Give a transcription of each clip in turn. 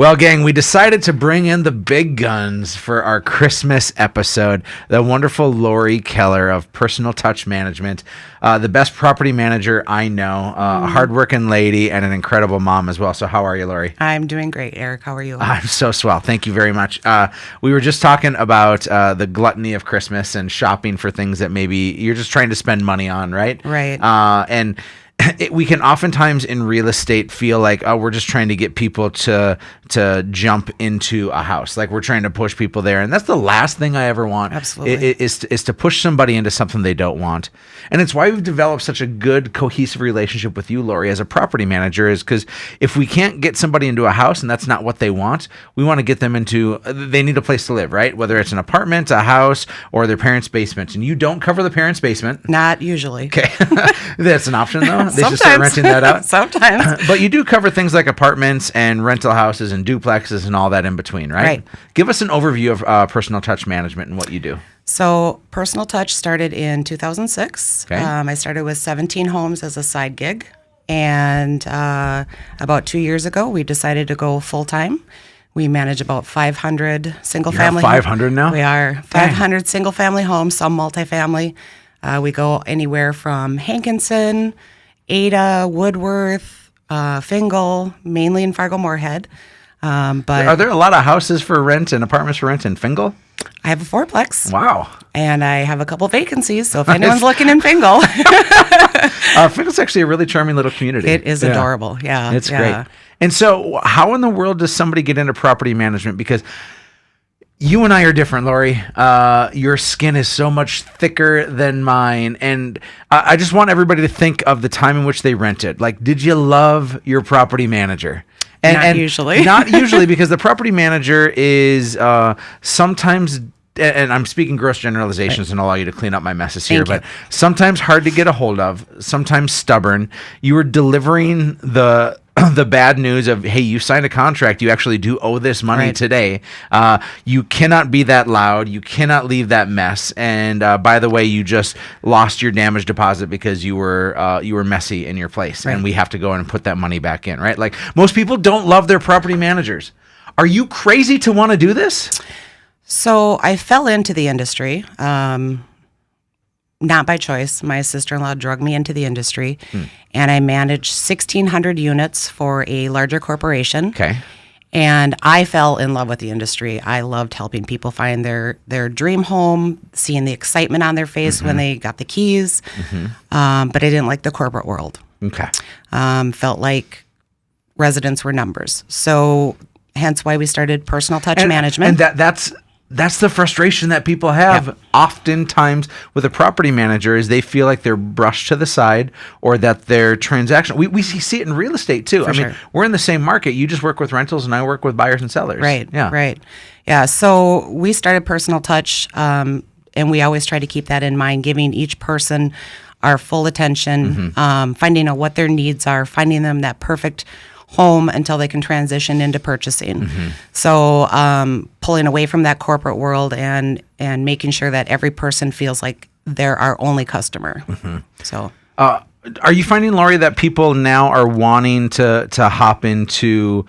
Well, gang, we decided to bring in the big guns for our Christmas episode. The wonderful Laurie Keller of Personal Touch Management, the best property manager I know, a hardworking lady, and an incredible mom as well. So how are you, Laurie? I'm doing great, Eric. How are you? I'm so swell. Thank you very much. We were just talking about the gluttony of Christmas and shopping for things that maybe you're just trying to spend money on, right? Right. And we can oftentimes in real estate feel like, oh, we're just trying to get people to jump into a house. Like we're trying to push people there. And that's the last thing I ever want. Absolutely. Is to push somebody into something they don't want. And it's why we've developed such a good, cohesive relationship with you, Laurie, as a property manager, is because if we can't get somebody into a house and that's not what they want, we want to get them into, they need a place to live, right? Whether it's an apartment, a house, or their parents' basement. And you don't cover the parents' basement. Not usually. Okay. That's an option, though. They Sometimes. should start renting that out. Sometimes. But you do cover things like apartments and rental houses and duplexes and all that in between, right? Right. Give us an overview of Personal Touch Management and what you do. So Personal Touch started in 2006. Okay. I started with 17 homes as a side gig. And about 2 years ago, we decided to go full-time. We manage about 500 single-family. 500 now? We are 500 single-family homes, some multifamily. We go anywhere from Hankinson, Ada, Woodworth, Fingal, mainly in Fargo-Moorhead. But Are there a lot of houses for rent and apartments for rent in Fingal? I have a fourplex. Wow. And I have a couple vacancies, so if anyone's looking in Fingal. Fingal's actually a really charming little community. It is adorable, yeah. It's great. And so how in the world does somebody get into property management? Because you and I are different, Laurie. Your skin is so much thicker than mine. And I just want everybody to think of the time in which they rented. Like, did you love your property manager? Not usually. Not usually, because the property manager is sometimes, and I'm speaking gross generalizations and allow you to clean up my messes here, but sometimes hard to get a hold of, sometimes stubborn. You were delivering the bad news of, hey, you signed a contract, you actually do owe this money today. You cannot be that loud, you cannot leave that mess, and by the way, you just lost your damage deposit because you were messy in your place, and we have to go in and put that money back in, right? Like, most people don't love their property managers. Are you crazy to want to do this? So I fell into the industry, not by choice. My sister-in-law drugged me into the industry, and I managed 1,600 units for a larger corporation. Okay. And I fell in love with the industry. I loved helping people find their dream home, seeing the excitement on their face when they got the keys. But I didn't like the corporate world. Okay. Felt like residents were numbers. So hence why we started Personal Touch Management. And that's the frustration that people have oftentimes with a property manager, is they feel like they're brushed to the side, or that their transaction, we see it in real estate too. I mean, we're in the same market. You just work with rentals and I work with buyers and sellers. Right. Yeah. Right. Yeah. So we started Personal Touch, and we always try to keep that in mind, giving each person our full attention, finding out what their needs are, finding them that perfect home until they can transition into purchasing. So pulling away from that corporate world and making sure that every person feels like they're our only customer. So are you finding, Laurie, that people now are wanting to hop into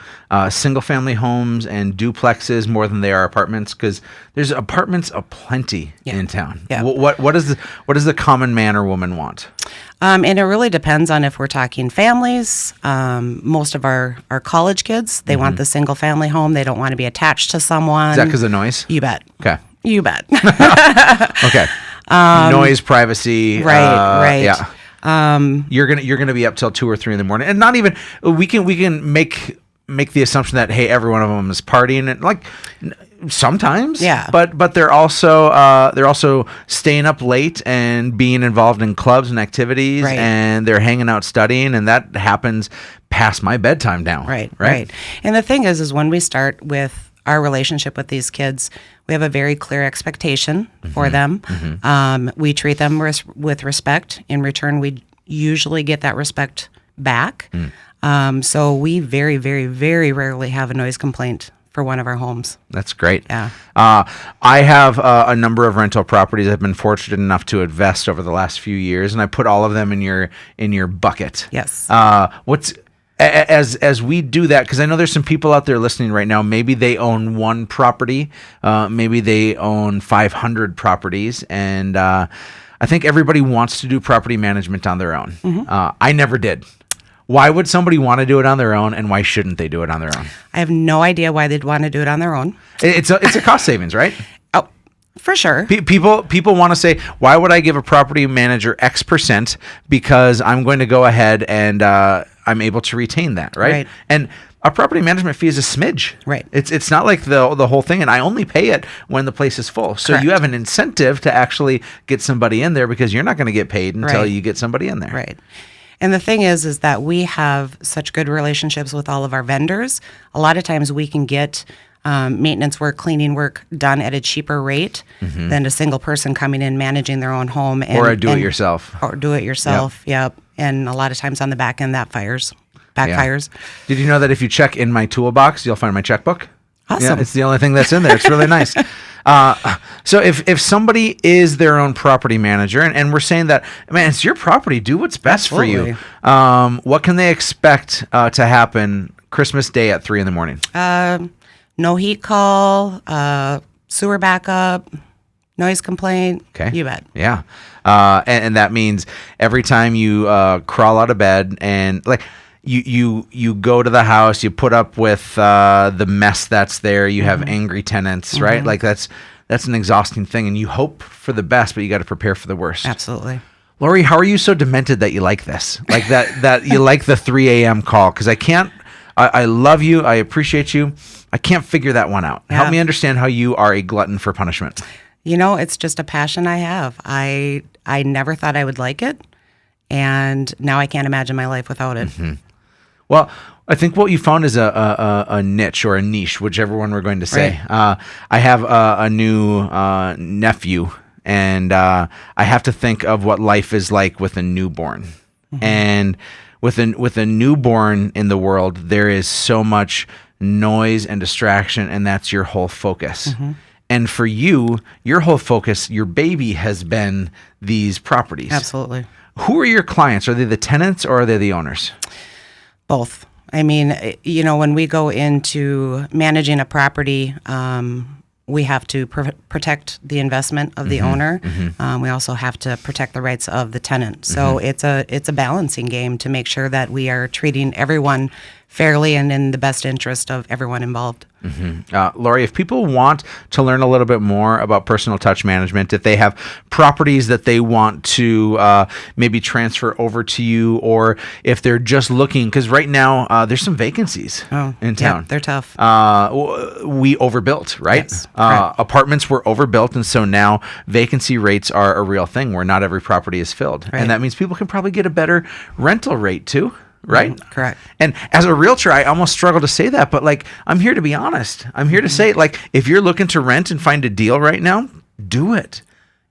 single family homes and duplexes more than they are apartments? Because there's apartments aplenty in town. Yeah. What does the common man or woman want? And it really depends on if we're talking families. Most of our college kids, they want the single family home. They don't want to be attached to someone. Is that because of noise? You bet. Okay. You bet. Okay. Noise, privacy. Right. Yeah. You're gonna be up till 2 or 3 in the morning, and not even we can make the assumption that, hey, every one of them is partying, and like sometimes, but they're also staying up late and being involved in clubs and activities, and they're hanging out studying, and that happens past my bedtime now. Right. And the thing is when we start with our relationship with these kids, we have a very clear expectation for them. We treat them with respect. In return, we usually get that respect back. So we very, very, very rarely have a noise complaint for one of our homes. That's great. Yeah. I have a number of rental properties I've been fortunate enough to invest over the last few years, and I put all of them in your bucket. Yes. as we do that, because I know there's some people out there listening right now, maybe they own one property, maybe they own 500 properties, and I think everybody wants to do property management on their own. I never did. Why would somebody want to do it on their own, and why shouldn't they do it on their own? I have no idea why they'd want to do it on their own. It's a cost savings, right? Oh, for sure. People want to say, why would I give a property manager X percent because I'm going to go ahead and I'm able to retain that, right? And a property management fee is a smidge. Right. It's not like the whole thing, and I only pay it when the place is full. So Correct. you have an incentive to actually get somebody in there because you're not going to get paid until you get somebody in there. Right. And the thing is that we have such good relationships with all of our vendors. A lot of times we can get maintenance work, cleaning work done at a cheaper rate than a single person coming in managing their own home. Or a do-it-yourself. Or do-it-yourself, yep. And a lot of times on the back end that backfires. Did you know that if you check in my toolbox, you'll find my checkbook? Awesome. Yeah, it's the only thing that's in there. It's really nice. So if somebody is their own property manager, and we're saying that, man, it's your property, do what's best for you. What can they expect to happen Christmas Day at 3 a.m? No heat call, sewer backup, noise complaint. Okay. You bet. Yeah. And that means every time you crawl out of bed and like you go to the house, you put up with the mess that's there, you have angry tenants, right? Like that's an exhausting thing, and you hope for the best, but you got to prepare for the worst. Absolutely. Laurie, how are you so demented that you like this? Like that you like the 3 a.m. call? Because I love you. I appreciate you. I can't figure that one out. Yeah. Help me understand how you are a glutton for punishment. It's just a passion I have. I never thought I would like it, and now I can't imagine my life without it. Well, I think what you found is a niche or a niche, whichever one we're going to say. Right. I have a new nephew, and I have to think of what life is like with a newborn. And with a newborn in the world, there is so much noise and distraction, and that's your whole focus. And for you, your whole focus, your baby has been these properties. Absolutely. Who are your clients? Are they the tenants or are they the owners? Both. I mean, when we go into managing a property, we have to protect the investment of the owner. We also have to protect the rights of the tenant. So it's a balancing game to make sure that we are treating everyone fairly and in the best interest of everyone involved. Laurie, if people want to learn a little bit more about personal touch management, if they have properties that they want to maybe transfer over to you, or if they're just looking, because right now there's some vacancies in town. Yeah, they're tough. We overbuilt, right? Yes, apartments were overbuilt, and so now vacancy rates are a real thing where not every property is filled. Right. And that means people can probably get a better rental rate too. Right? Correct. And as a realtor, I almost struggle to say that, but like, I'm here to be honest. I'm here to say, like, if you're looking to rent and find a deal right now, do it.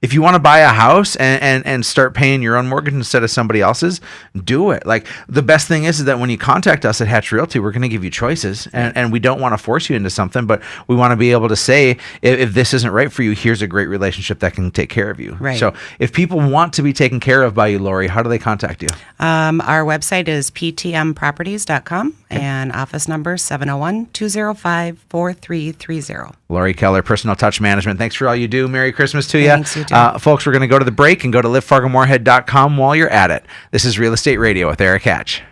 If you want to buy a house and start paying your own mortgage instead of somebody else's, do it. Like, the best thing is that when you contact us at Hatch Realty, we're going to give you choices, and we don't want to force you into something, but we want to be able to say, if this isn't right for you, here's a great relationship that can take care of you. Right. So if people want to be taken care of by you, Laurie, how do they contact you? Our website is ptmproperties.com, and office number 701-205-4330. Laurie Keller, Personal Touch Management. Thanks for all you do. Merry Christmas to you. Thanks, you too. Folks, we're going to go to the break and go to livefargomorhead.com while you're at it. This is Real Estate Radio with Erik Hatch.